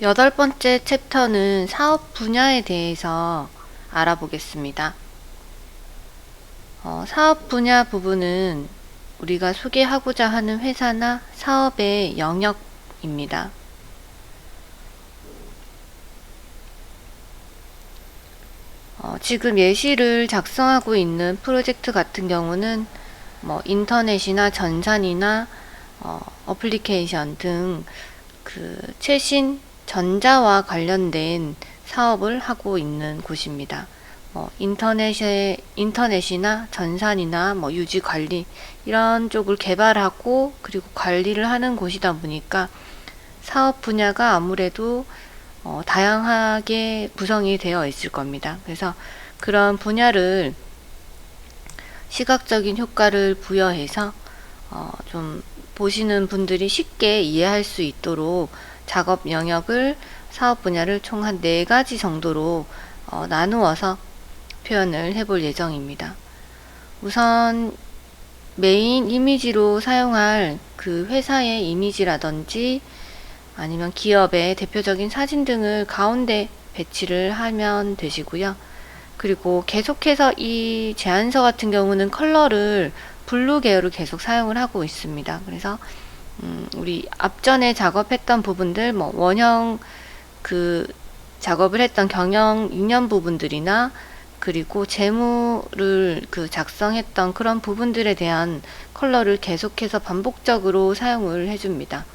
8번째 챕터는 사업 분야에 대해서 알아보겠습니다. 사업 분야 부분은 우리가 소개하고자 하는 회사나 사업의 영역입니다. 지금 예시를 작성하고 있는 프로젝트 같은 경우는 인터넷이나 전산이나 어플리케이션 등 그 최신 전자와 관련된 사업을 하고 있는 곳입니다. 인터넷이나 전산이나 유지 관리 이런 쪽을 개발하고 그리고 관리를 하는 곳이다 보니까 사업 분야가 아무래도 다양하게 구성이 되어 있을 겁니다. 그래서 그런 분야를 시각적인 효과를 부여해서 좀 보시는 분들이 쉽게 이해할 수 있도록 작업 영역을 사업 분야를 총 한 4가지 정도로 나누어서 표현을 해볼 예정입니다. 우선 메인 이미지로 사용할 그 회사의 이미지라든지 아니면 기업의 대표적인 사진 등을 가운데 배치를 하면 되시고요. 그리고 계속해서 이 제안서 같은 경우는 컬러를 블루 계열을 계속 사용을 하고 있습니다. 그래서 우리 앞전에 작업했던 부분들 원형 그 작업을 했던 경영 이념 부분들이나 그리고 재무를 작성했던 그런 부분들에 대한 컬러를 계속해서 반복적으로 사용을 해줍니다.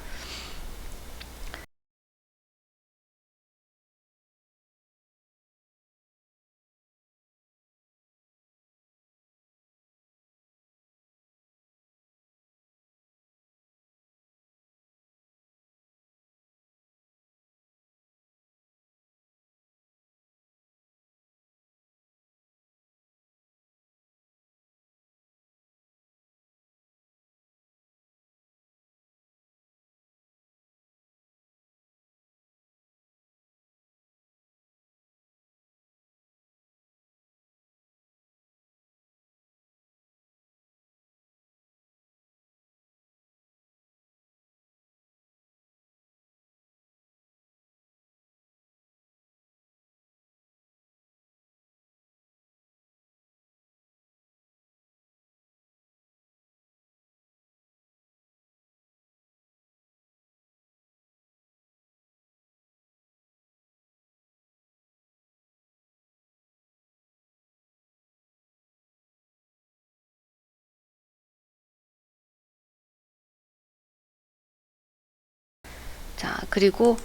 자, 그리고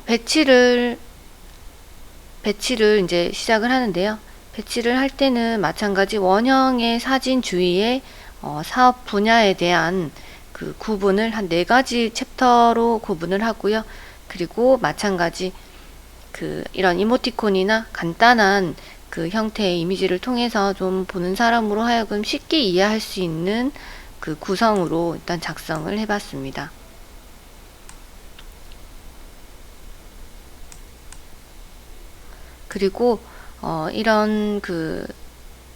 배치를 이제 시작을 하는데요. 배치를 할 때는 마찬가지 원형의 사진 주위에 사업 분야에 대한 그 구분을 한 4가지 챕터로 구분을 하고요. 그리고 마찬가지 이런 이모티콘이나 간단한 그 형태의 이미지를 통해서 좀 보는 사람으로 하여금 쉽게 이해할 수 있는 그 구성으로 일단 작성을 해봤습니다. 그리고 이런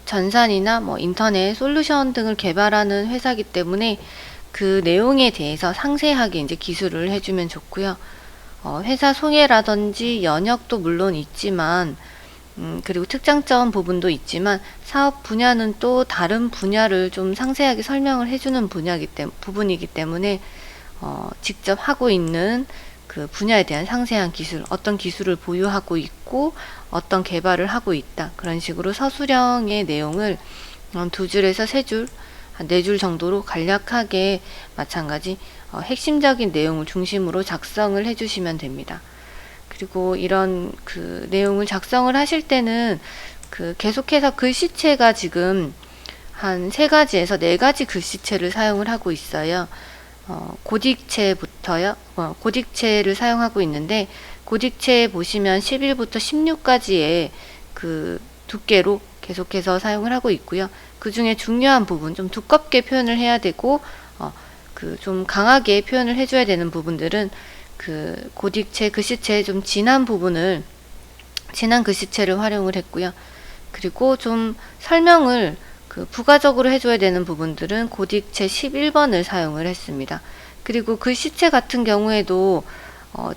전산이나 인터넷 솔루션 등을 개발하는 회사이기 때문에 그 내용에 대해서 상세하게 이제 기술을 해주면 좋고요. 회사 소개라든지 연역도 물론 있지만 그리고 특장점 부분도 있지만 사업 분야는 또 다른 분야를 좀 상세하게 설명을 해주는 부분이기 때문에 직접 하고 있는 그 분야에 대한 상세한 기술, 어떤 기술을 보유하고 있고 어떤 개발을 하고 있다, 그런 식으로 서술형의 내용을 2줄에서 3줄, 한 4줄 정도로 간략하게 마찬가지 핵심적인 내용을 중심으로 작성을 해주시면 됩니다. 그리고 이런 그 내용을 작성을 하실 때는 계속해서 글씨체가 지금 한 3가지에서 4가지 글씨체를 사용을 하고 있어요. 고딕체부터요. 고딕체를 사용하고 있는데 고딕체 보시면 11부터 16까지의 그 두께로 계속해서 사용을 하고 있고요. 그 중에 중요한 부분, 좀 두껍게 표현을 해야 되고 좀 강하게 표현을 해줘야 되는 부분들은 그 고딕체 글씨체의 좀 진한 부분을, 진한 글씨체를 활용을 했고요. 그리고 좀 설명을 부가적으로 해줘야 되는 부분들은 고딕체 11번을 사용을 했습니다. 그리고 글씨체 같은 경우에도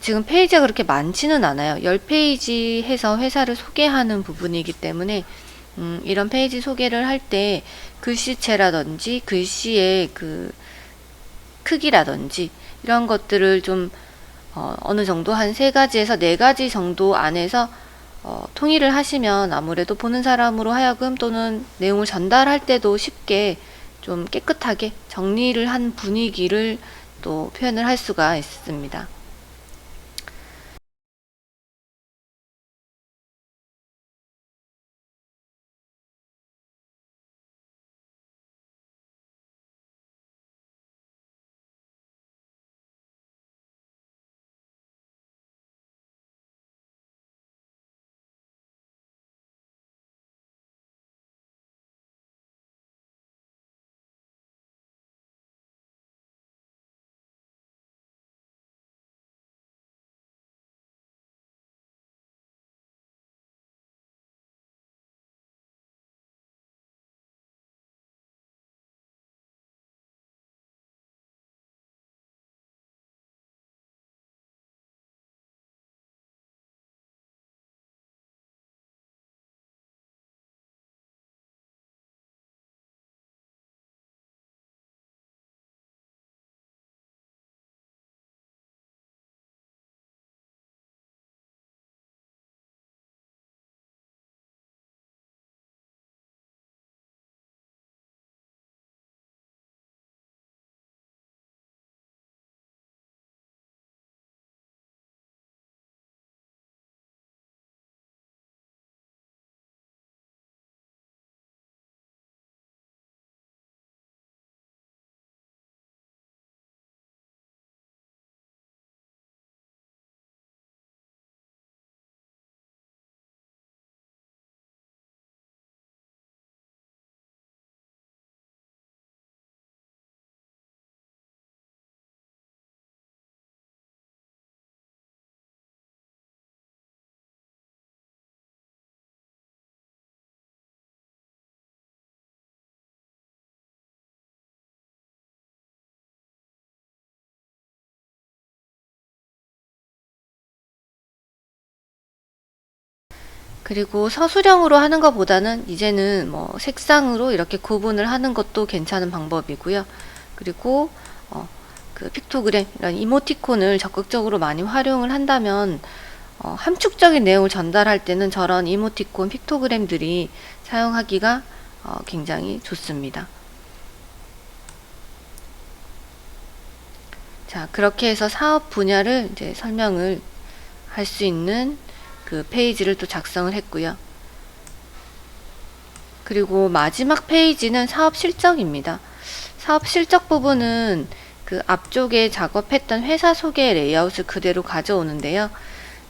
지금 페이지가 그렇게 많지는 않아요. 10페이지 해서 회사를 소개하는 부분이기 때문에 이런 페이지 소개를 할 때 글씨체라든지 글씨의 그 크기라든지 이런 것들을 좀 어느 정도 한 3가지에서 4가지 정도 안에서 통일을 하시면 아무래도 보는 사람으로 하여금 또는 내용을 전달할 때도 쉽게 좀 깨끗하게 정리를 한 분위기를 또 표현을 할 수가 있습니다. 그리고 서술형으로 하는 것보다는 이제는 뭐 색상으로 이렇게 구분을 하는 것도 괜찮은 방법이고요. 그리고 그 픽토그램 이런 이모티콘을 적극적으로 많이 활용을 한다면 함축적인 내용을 전달할 때는 저런 이모티콘 픽토그램들이 사용하기가 굉장히 좋습니다. 자, 그렇게 해서 사업 분야를 이제 설명을 할 수 있는 그 페이지를 또 작성을 했고요. 그리고 마지막 페이지는 사업 실적입니다. 사업 실적 부분은 그 앞쪽에 작업했던 회사 소개 레이아웃을 그대로 가져오는데요.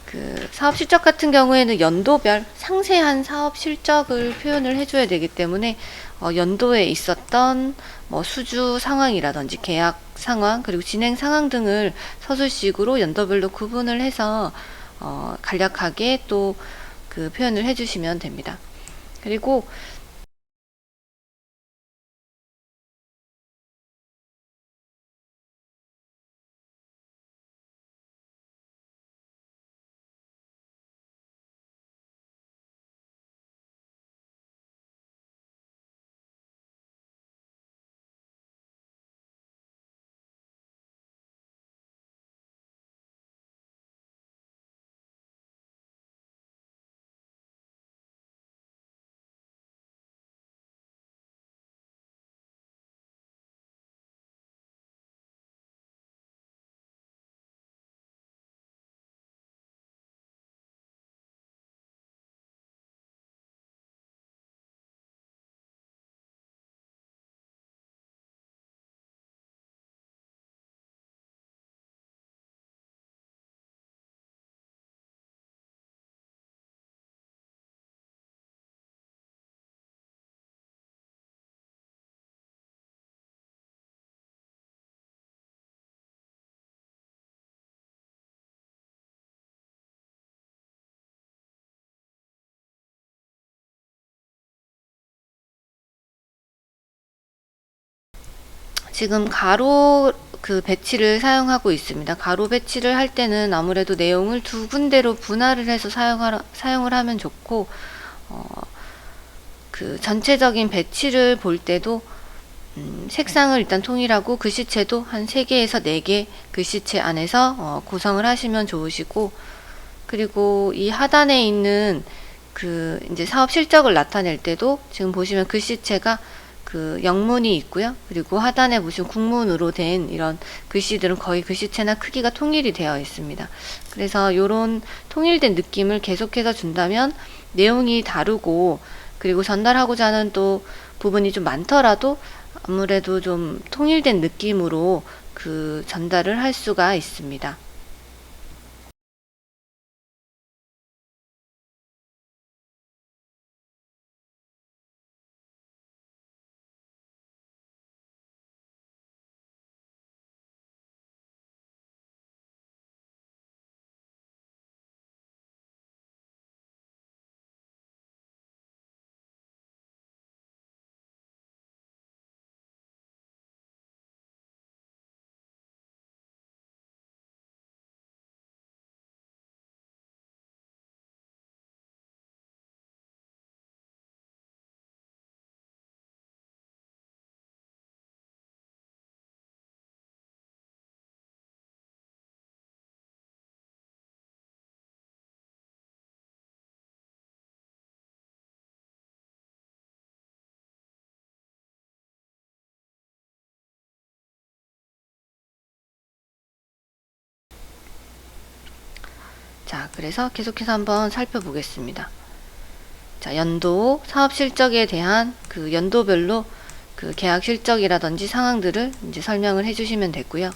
그 사업 실적 같은 경우에는 연도별 상세한 사업 실적을 표현을 해줘야 되기 때문에 연도에 있었던 뭐 수주 상황이라든지 계약 상황 그리고 진행 상황 등을 서술식으로 연도별로 구분을 해서 간략하게 또 그 표현을 해주시면 됩니다. 그리고 지금 가로 그 배치를 사용하고 있습니다. 가로 배치를 할 때는 아무래도 내용을 두 군데로 분할을 해서 사용을 하면 좋고, 그 전체적인 배치를 볼 때도 색상을 일단 통일하고 글씨체도 한 3개에서 4개 글씨체 안에서 구성을 하시면 좋으시고, 그리고 이 하단에 있는 그 이제 사업 실적을 나타낼 때도 지금 보시면 글씨체가 그 영문이 있고요. 그리고 하단에 보시면 국문으로 된 이런 글씨들은 거의 글씨체나 크기가 통일이 되어 있습니다. 그래서 이런 통일된 느낌을 계속해서 준다면 내용이 다르고, 그리고 전달하고자 하는 또 부분이 좀 많더라도 아무래도 좀 통일된 느낌으로 그 전달을 할 수가 있습니다. 자, 그래서 계속해서 한번 살펴보겠습니다. 자, 연도 사업 실적에 대한 그 연도별로 그 계약 실적이라든지 상황들을 이제 설명을 해주시면 되고요.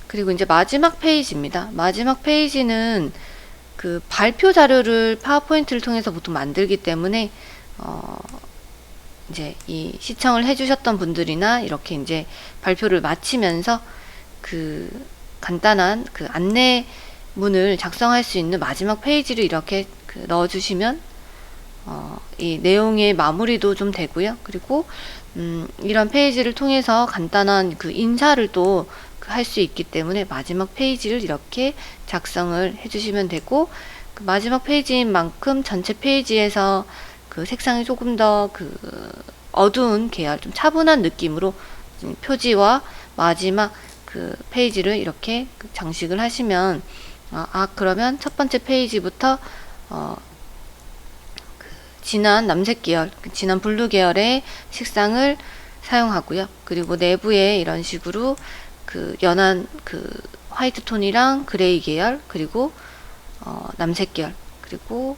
그리고 이제 마지막 페이지입니다. 마지막 페이지는 그 발표 자료를 파워포인트를 통해서 보통 만들기 때문에 어 이제 이 시청을 해주셨던 분들이나 이렇게 이제 발표를 마치면서 그 간단한 그 안내문을 작성할 수 있는 마지막 페이지를 이렇게 그 넣어주시면 이 내용의 마무리도 좀 되고요. 그리고 이런 페이지를 통해서 간단한 그 인사를 또 할 수 있기 때문에 마지막 페이지를 이렇게 작성을 해주시면 되고, 그 마지막 페이지인 만큼 전체 페이지에서 그 색상이 조금 더 그 어두운 계열, 좀 차분한 느낌으로 표지와 마지막 그 페이지를 이렇게 장식을 하시면, 그러면 첫 번째 페이지부터 진한 남색 계열, 진한 블루 계열의 색상을 사용하고요. 그리고 내부에 이런 식으로 그 연한 그 화이트 톤이랑 그레이 계열, 그리고 남색 계열, 그리고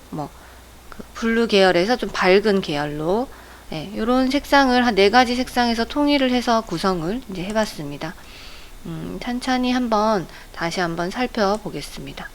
그 블루 계열에서 좀 밝은 계열로, 이런 색상을 한 4가지 색상에서 통일을 해서 구성을 이제 해봤습니다. 천천히 한번 다시 한번 살펴보겠습니다.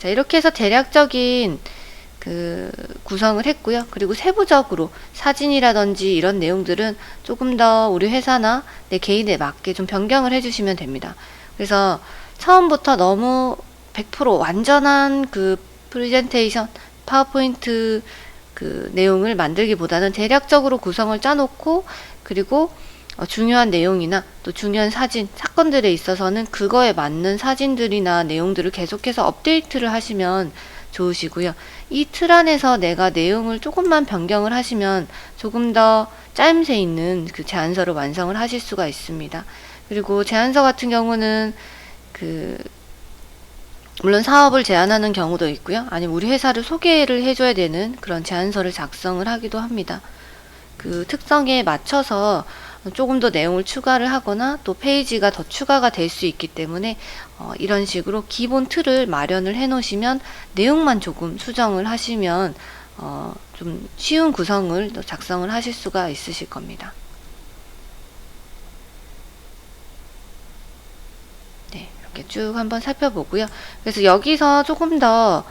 자, 이렇게 해서 대략적인 그 구성을 했고요. 그리고 세부적으로 사진이라든지 이런 내용들은 조금 더 우리 회사나 내 개인에 맞게 좀 변경을 해주시면 됩니다. 그래서 처음부터 너무 100% 완전한 그 프레젠테이션, 파워포인트 그 내용을 만들기보다는 대략적으로 구성을 짜놓고, 그리고 중요한 내용이나 또 중요한 사진, 사건들에 있어서는 그거에 맞는 사진들이나 내용들을 계속해서 업데이트를 하시면 좋으시고요. 이 틀 안에서 내가 내용을 조금만 변경을 하시면 조금 더 짜임새 있는 그 제안서를 완성을 하실 수가 있습니다. 그리고 제안서 같은 경우는 물론 사업을 제안하는 경우도 있고요. 아니면 우리 회사를 소개를 해줘야 되는 그런 제안서를 작성을 하기도 합니다. 그 특성에 맞춰서 조금 더 내용을 추가를 하거나 또 페이지가 더 추가가 될 수 있기 때문에 이런 식으로 기본 틀을 마련을 해 놓으시면 내용만 조금 수정을 하시면 좀 쉬운 구성을 또 작성을 하실 수가 있으실 겁니다. 네, 이렇게 쭉 한번 살펴보고요. 그래서 여기서 조금 더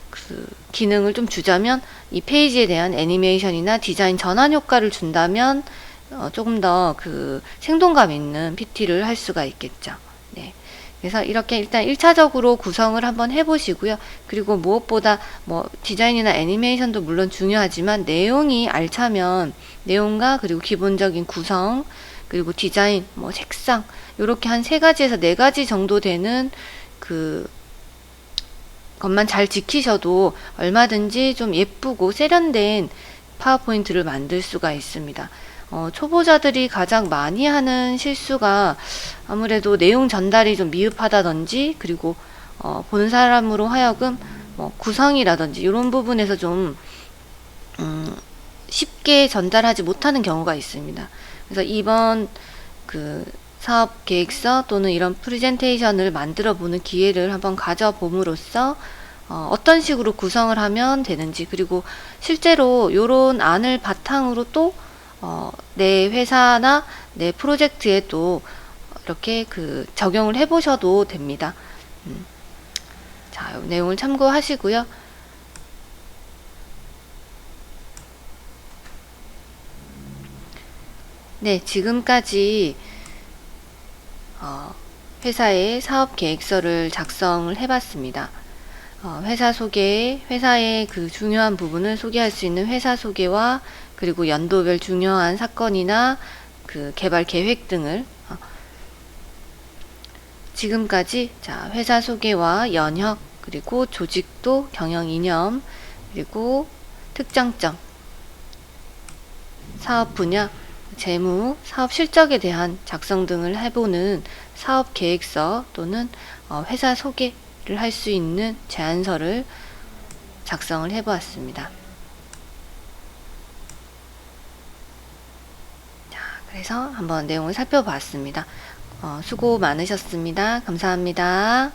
그 기능을 좀 주자면, 이 페이지에 대한 애니메이션이나 디자인 전환 효과를 준다면 조금 더 그 생동감 있는 PT를 할 수가 있겠죠. 네. 그래서 이렇게 일단 1차적으로 구성을 한번 해보시고요. 그리고 무엇보다 뭐 디자인이나 애니메이션도 물론 중요하지만 내용이 알차면 내용과 그리고 기본적인 구성, 그리고 디자인, 뭐 색상, 요렇게 한 3가지에서 4가지 정도 되는 그 것만 잘 지키셔도 얼마든지 좀 예쁘고 세련된 파워포인트를 만들 수가 있습니다. 초보자들이 가장 많이 하는 실수가 아무래도 내용 전달이 좀 미흡하다든지, 그리고 보는 사람으로 하여금 뭐 구성이라든지 이런 부분에서 좀 쉽게 전달하지 못하는 경우가 있습니다. 그래서 이번 그 사업 계획서 또는 이런 프레젠테이션을 만들어 보는 기회를 한번 가져봄으로써 어떤 식으로 구성을 하면 되는지, 그리고 실제로 이런 안을 바탕으로 또 내 회사나 내 프로젝트에 또 이렇게 그 적용을 해 보셔도 됩니다. 자, 이 내용을 참고하시고요. 네, 지금까지 회사의 사업 계획서를 작성을 해봤습니다. 회사 소개, 회사의 그 중요한 부분을 소개할 수 있는 회사 소개와, 그리고 연도별 중요한 사건이나 그 개발 계획 등을 지금까지 자, 회사 소개와 연혁, 그리고 조직도, 경영 이념, 그리고 특장점, 사업 분야, 재무, 사업 실적에 대한 작성 등을 해보는 사업 계획서 또는 회사 소개를 할 수 있는 제안서를 작성을 해보았습니다. 자, 그래서 한번 내용을 살펴봤습니다. 수고 많으셨습니다. 감사합니다.